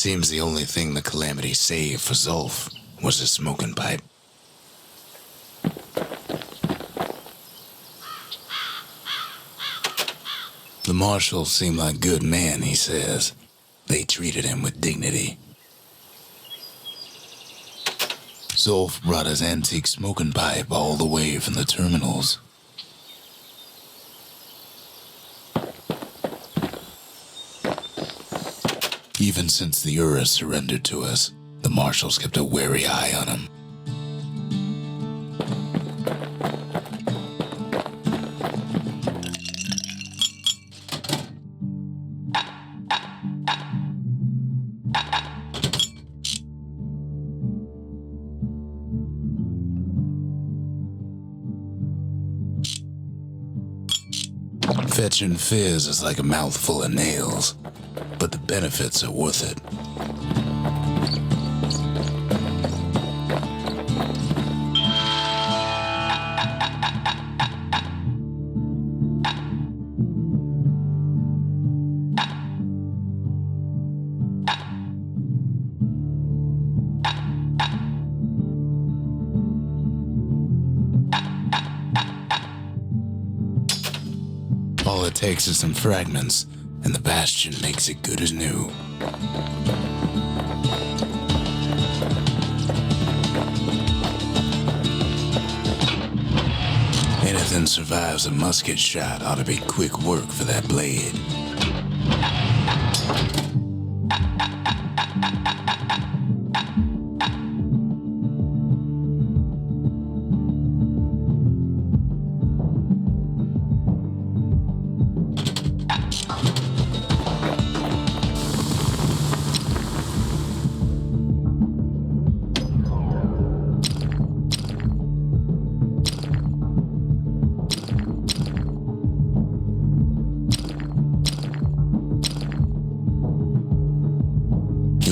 Seems the only thing the Calamity saved for Zulf was his smoking pipe. The marshals seem like good men, he says. They treated him with dignity. Zulf brought his antique smoking pipe all the way from the terminals. Even since the Ura surrendered to us, the marshals kept a wary eye on him. Fetching fizz is like a mouthful of nails, but the benefits are worth it. All it takes is some fragments, and the Bastion makes it good as new. Anything survives a musket shot ought to be quick work for that blade.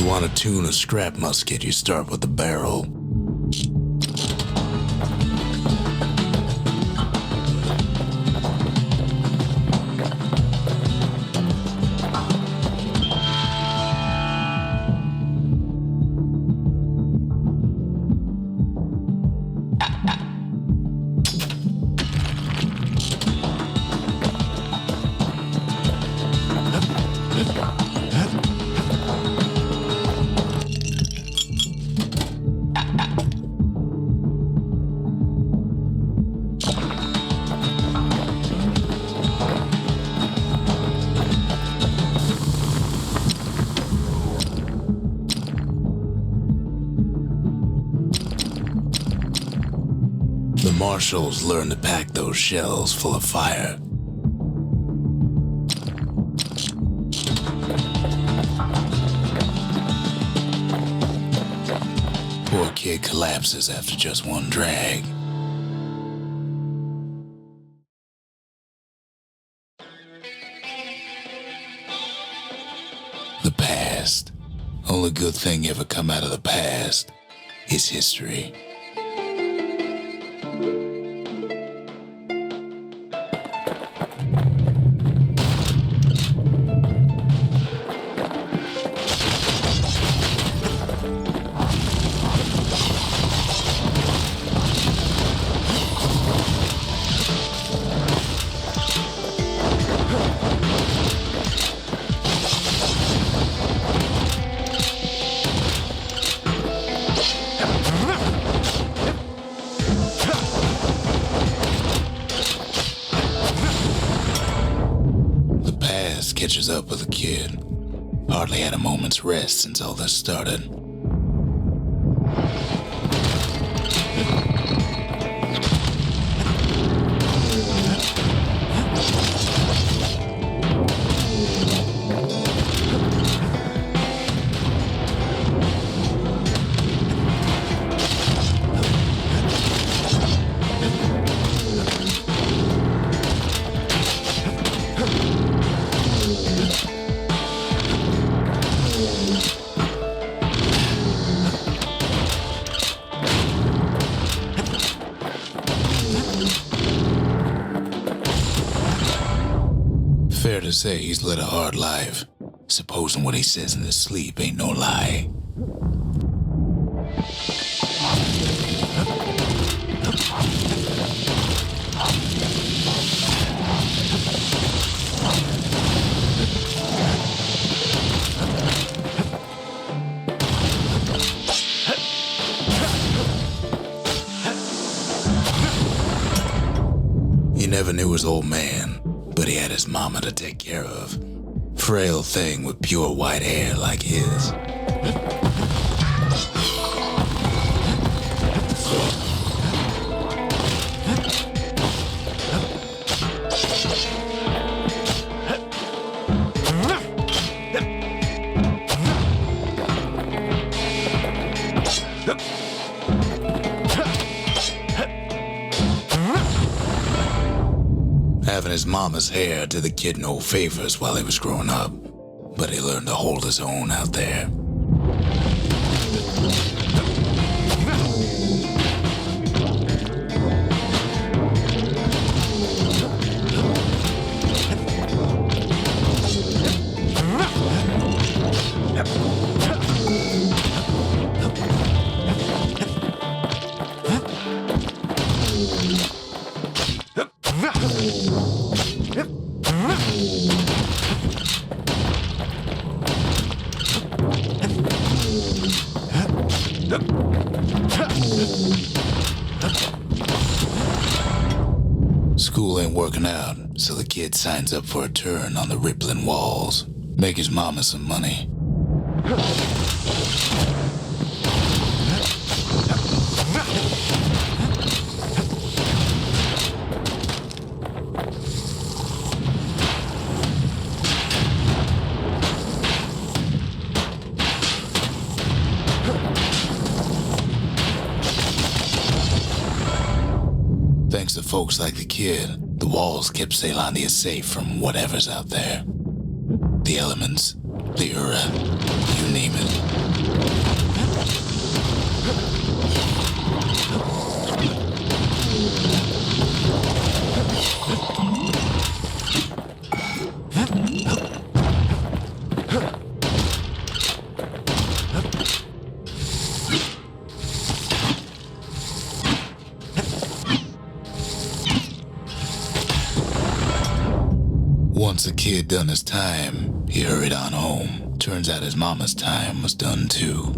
Want to tune a scrap musket, you start with the barrel. The marshals learn to pack those shells full of fire. Poor kid collapses after just one drag. The past. Only good thing ever come out of the past is history. Catches up with the kid. Hardly had a moment's rest since all this started. Fair to say he's led a hard life, supposing what he says in his sleep ain't no lie. He never knew his old man, but he had his mama to take care of. Frail thing with pure white hair like his. Having his mama's hair did the kid no favors while he was growing up, but he learned to hold his own out there. School ain't working out, so the kid signs up for a turn on the rippling walls. Make his mama some money. Thanks to folks like the kid, the walls kept Ceylondia safe from whatever's out there. The elements, the Ura, you name it. Once the kid done his time, he hurried on home. Turns out his mama's time was done too.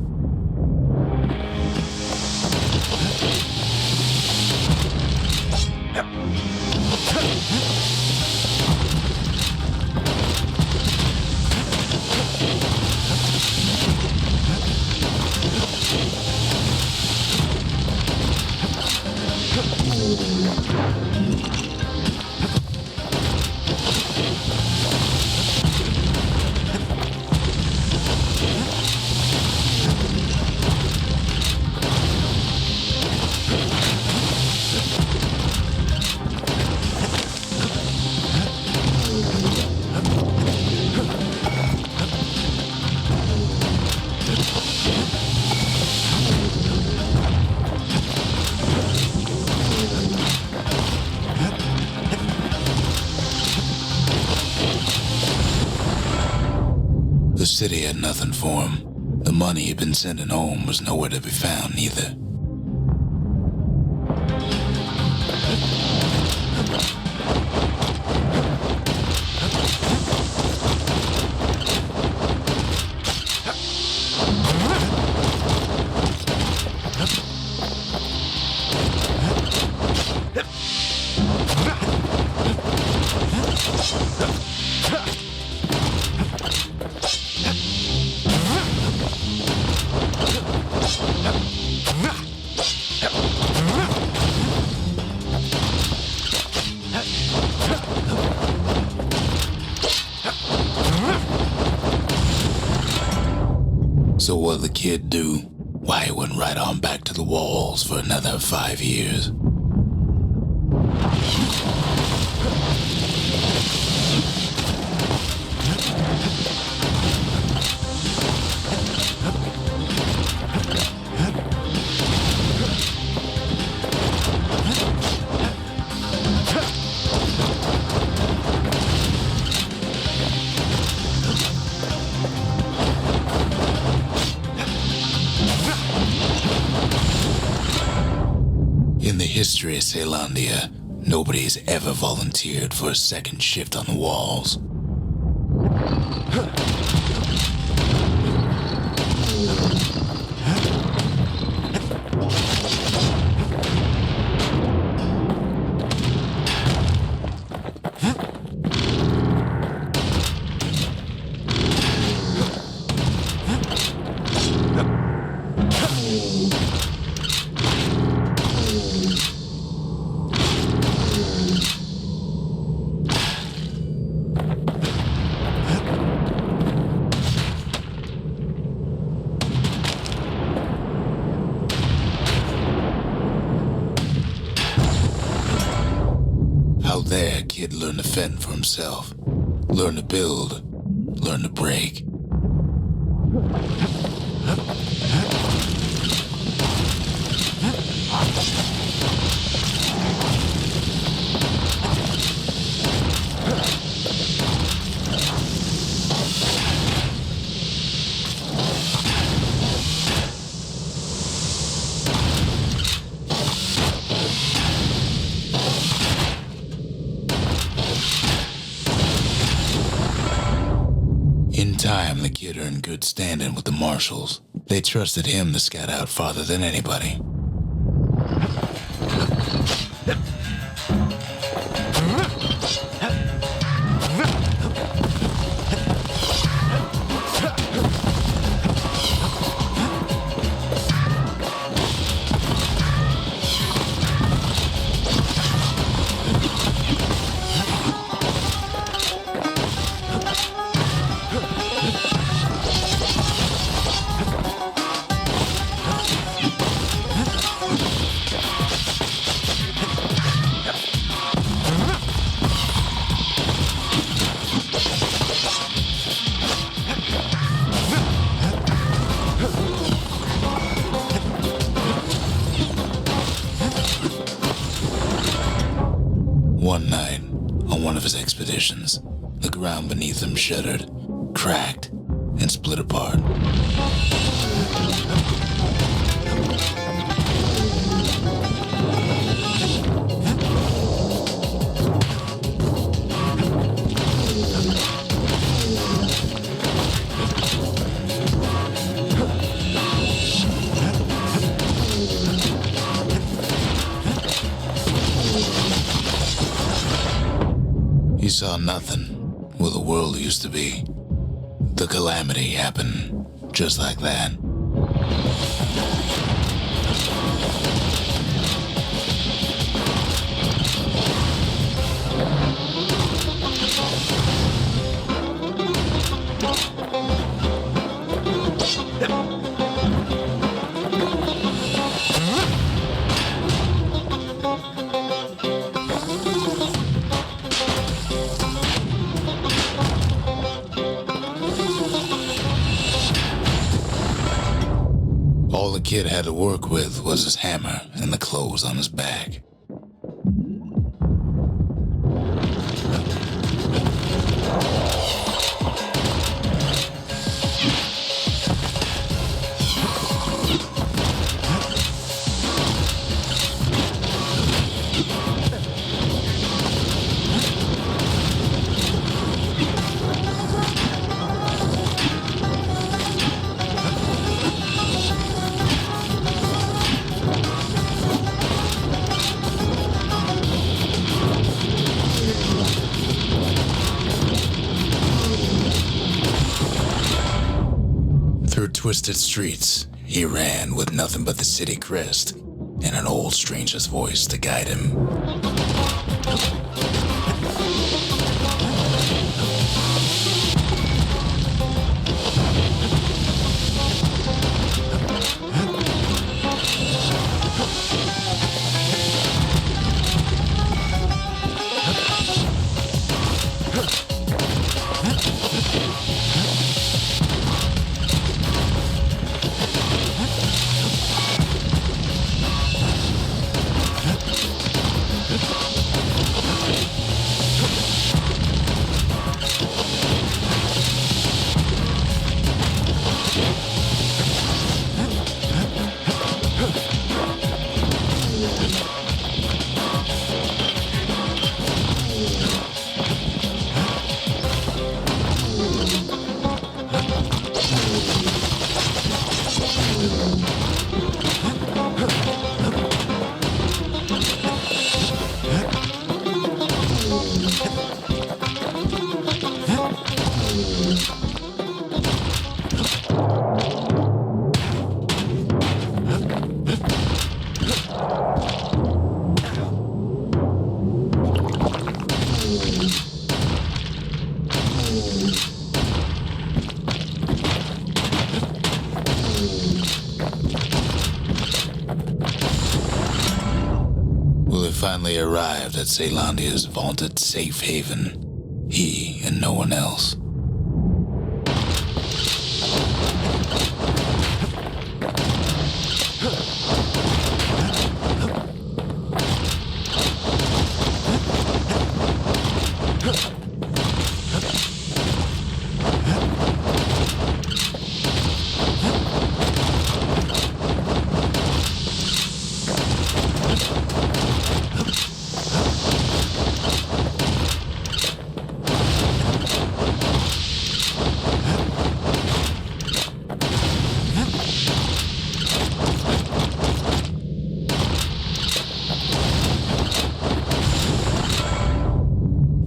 The city had nothing for him. The money he'd been sending home was nowhere to be found either. So what'd the kid do? Why, he went right on back to the walls for another 5 years. history of Ceylandia, nobody's ever volunteered for a second shift on the walls. Out there, kid learned to fend for himself, learn to build, learn to break. In time, the kid earned good standing with the marshals. They trusted him to scout out farther than anybody. One night, on one of his expeditions, the ground beneath him shuddered, cracked, and split apart. He saw nothing where the world used to be. The calamity happened just like that. All the kid had to work with was his hammer and the clothes on his back. Through twisted streets, he ran with nothing but the city crest and an old stranger's voice to guide him. Well, he finally arrived at Ceylandia's vaunted safe haven. He and no one else.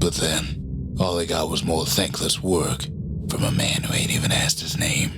But then, all they got was more thankless work from a man who ain't even asked his name.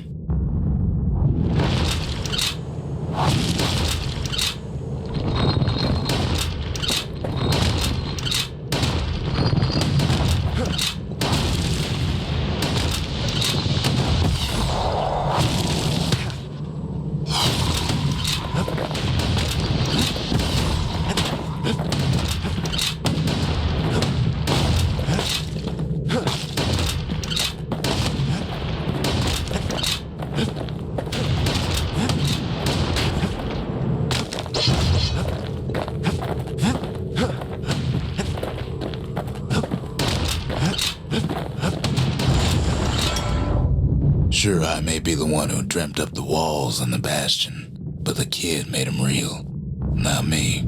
Sure, I may be the one who dreamt up the walls and the Bastion, but the kid made them real, not me.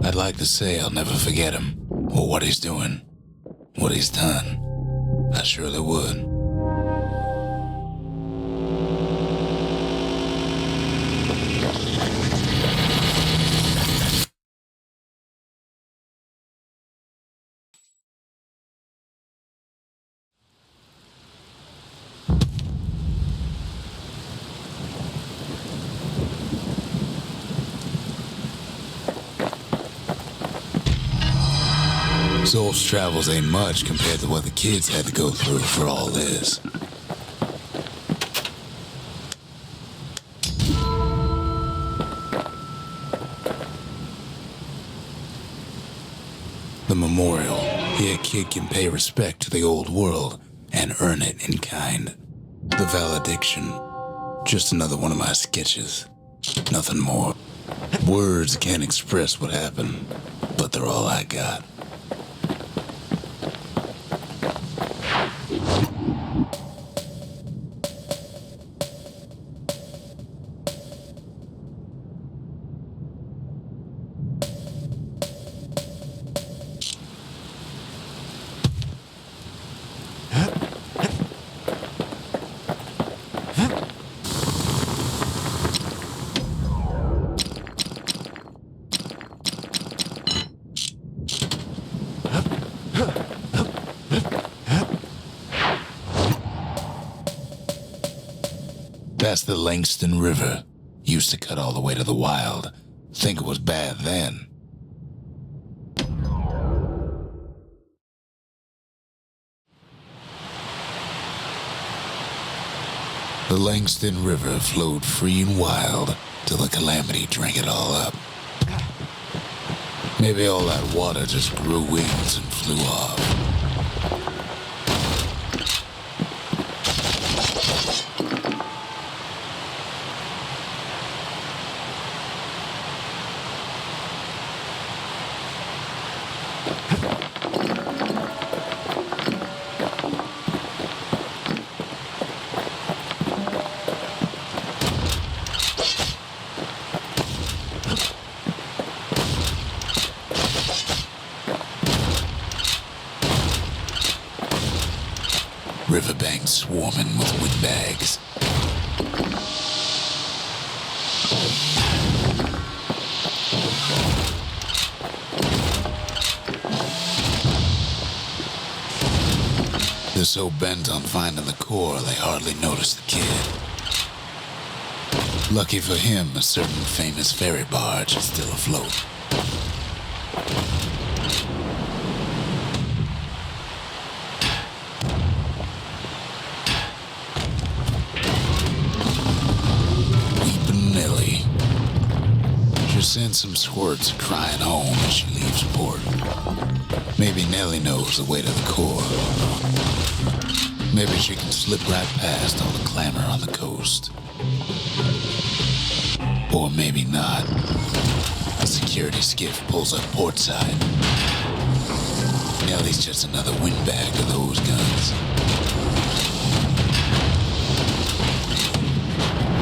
I'd like to say I'll never forget him, or what he's doing, what he's done. I surely would. Zolf's travels ain't much compared to what the kids had to go through for all this. The memorial. Here a kid can pay respect to the old world and earn it in kind. The valediction. Just another one of my sketches. Nothing more. Words can't express what happened, but they're all I got. That's the Langston River. Used to cut all the way to the wild. Think it was bad then. The Langston River flowed free and wild till the calamity drank it all up. Maybe all that water just grew wings and flew off. Riverbanks swarming with windbags. They're so bent on finding the core, they hardly notice the kid. Lucky for him, a certain famous ferry barge is still afloat. Sends some squirts crying home as she leaves port. Maybe Nellie knows the way to the core. Maybe she can slip right past all the clamor on the coast. Or maybe not. A security skiff pulls up portside. Nellie's just another windbag to those guns.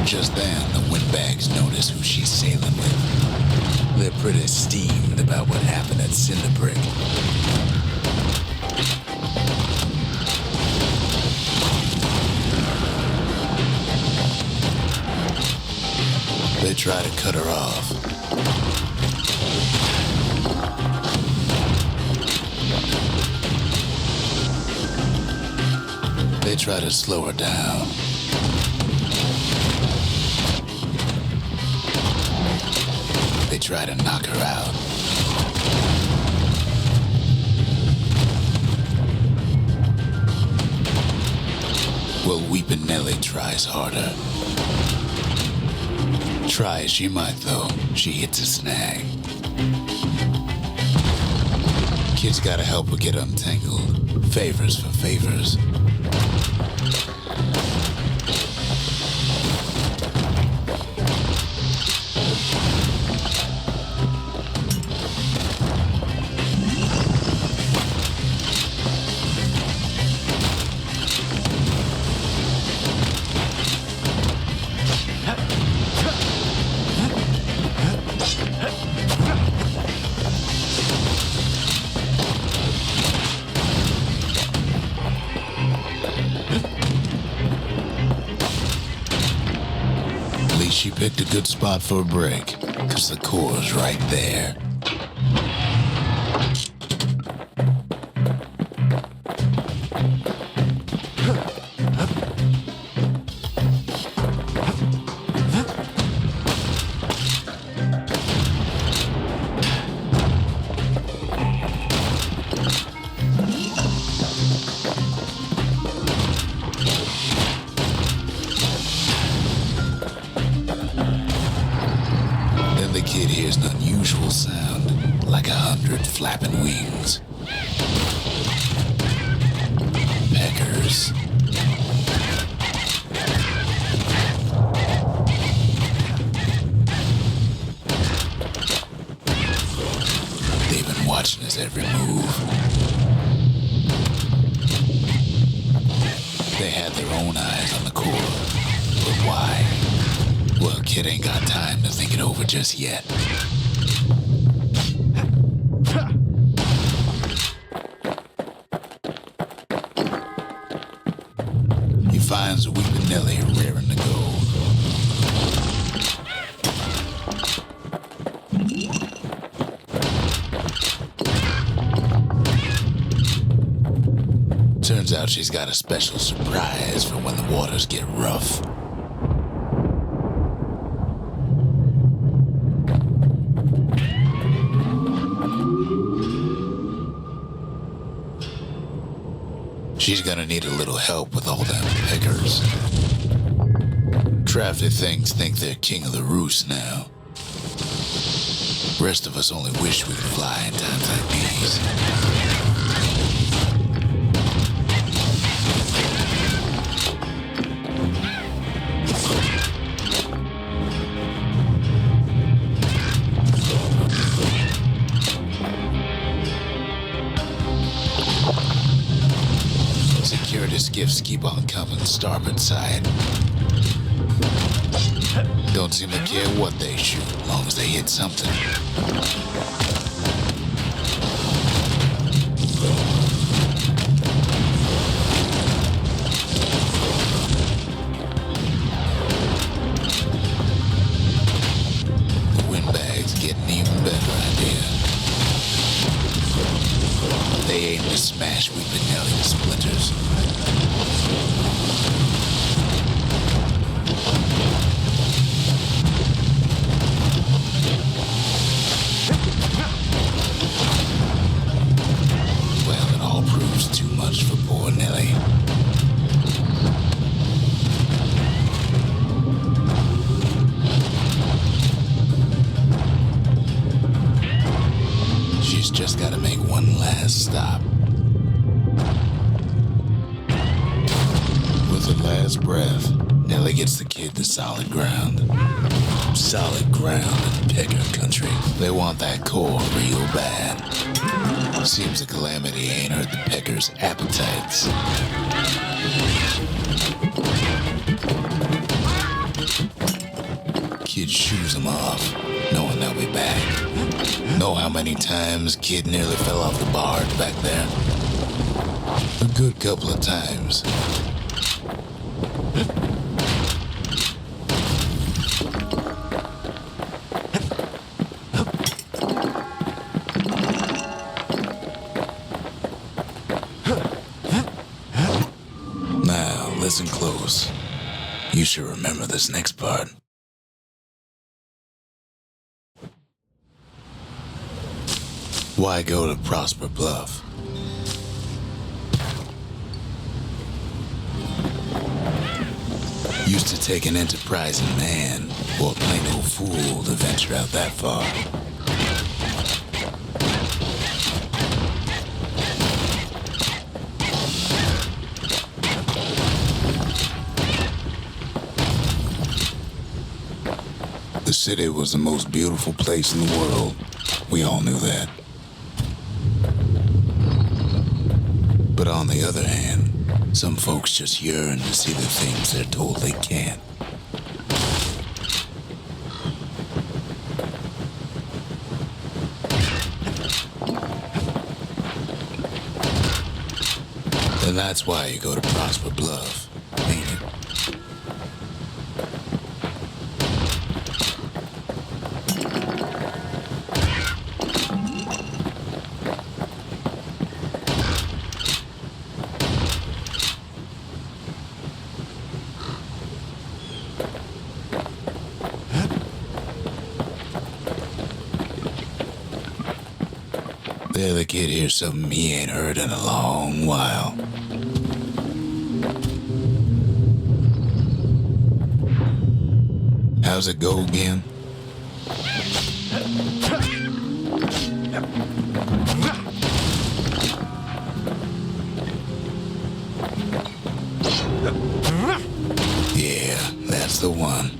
Just then, the windbags notice who she's sailing with. They're pretty steamed about what happened at Cinderbrick. They try to cut her off. They try to slow her down. They try to knock her out. Well, Weepin' Nellie tries harder. Try as she might, though, she hits a snag. Kid's gotta help her get untangled. Favors for favors. She picked a good spot for a break, 'cause the core's right there. The kid hears an unusual sound, like 100 flapping wings. Peckers. They've been watching his every move. They had their own eyes on the core, but why? Well, kid ain't got time to think it over just yet. He finds Weepin' Nellie raring to go. Turns out she's got a special surprise for when the waters get rough. She's gonna need a little help with all them peckers. Crafty things think they're king of the roost now. Rest of us only wish we could fly in times like these. Security skiffs keep on coming starboard side. Don't seem to care what they shoot, as long as they hit something. The windbag's getting even better idea. They aim to smash Weeping Nelly to splinters. For poor Nelly. She's just got to make one last stop. With her last breath, Nelly gets the kid to solid ground. Solid ground in pecker country. They want that core real bad. Seems the calamity ain't hurt the peckers' appetites. Kid shoos them off, knowing they'll be back. Know how many times Kid nearly fell off the barge back there? A good couple of times. Listen close. You should remember this next part. Why go to Prosper Bluff? Used to take an enterprising man or a plain old fool to venture out that far. The city was the most beautiful place in the world. We all knew that. But on the other hand, some folks just yearn to see the things they're told they can't. And that's why you go to Prosper Bluff, ain't it? The other kid hears something he ain't heard in a long while. How's it go again? Yeah, that's the one.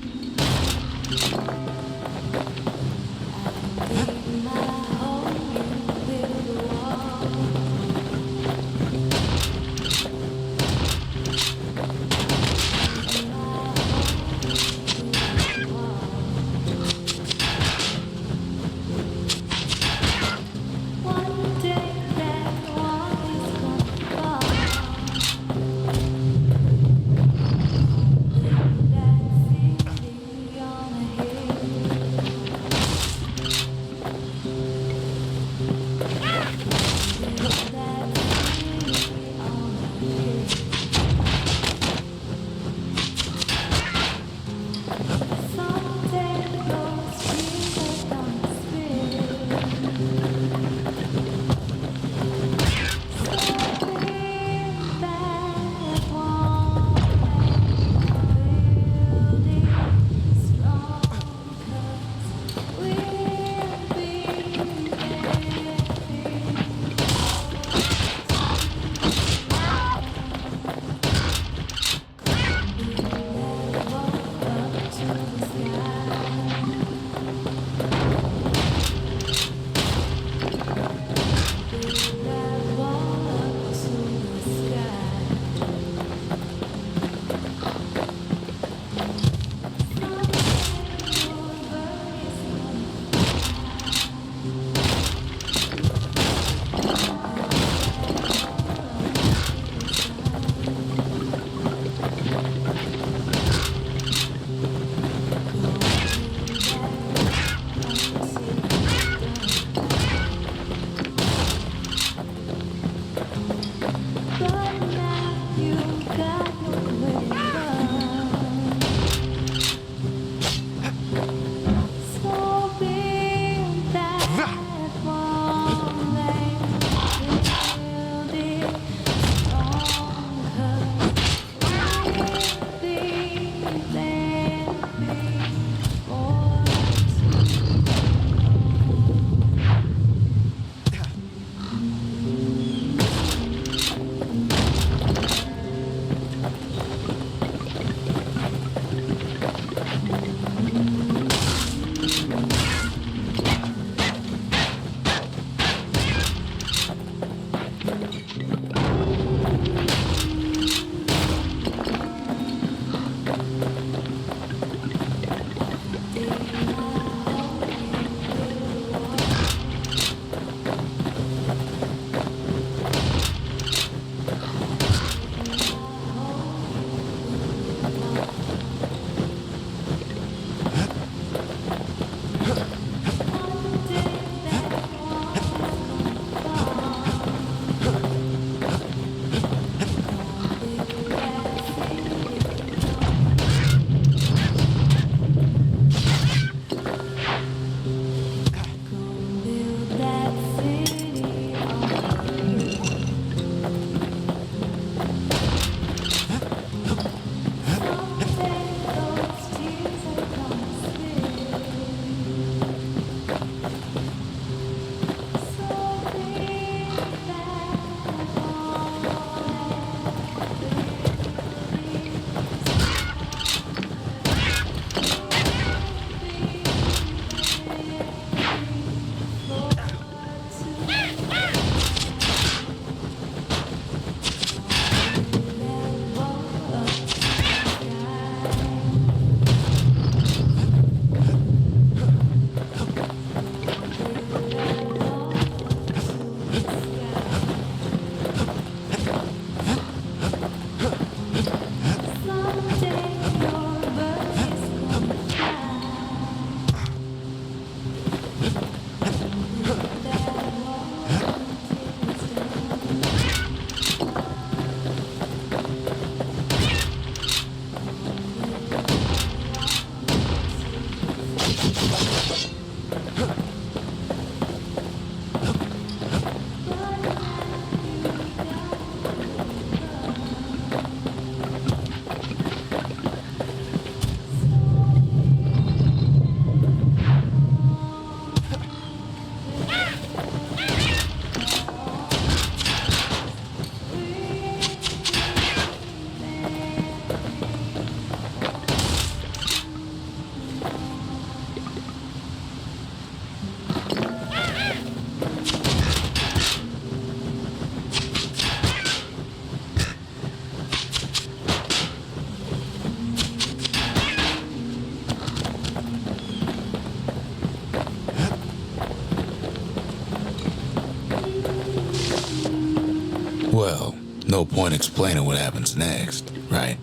Well, no point explaining what happens next, right?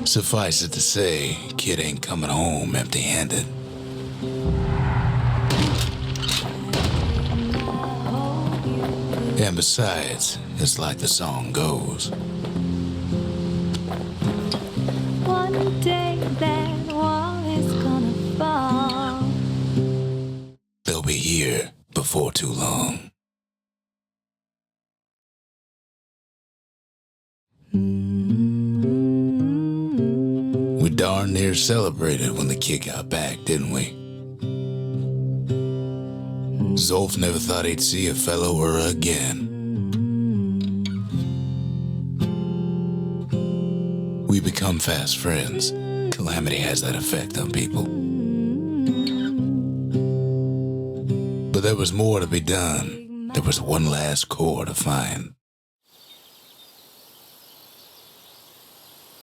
Suffice it to say, kid ain't coming home empty-handed. And besides, it's like the song goes. One day that wall is gonna fall. They'll be here before too long. We darn near celebrated when the kid got back, didn't we? Zolf never thought he'd see a fellow or again. We become fast friends. Calamity has that effect on people. But there was more to be done. There was one last core to find.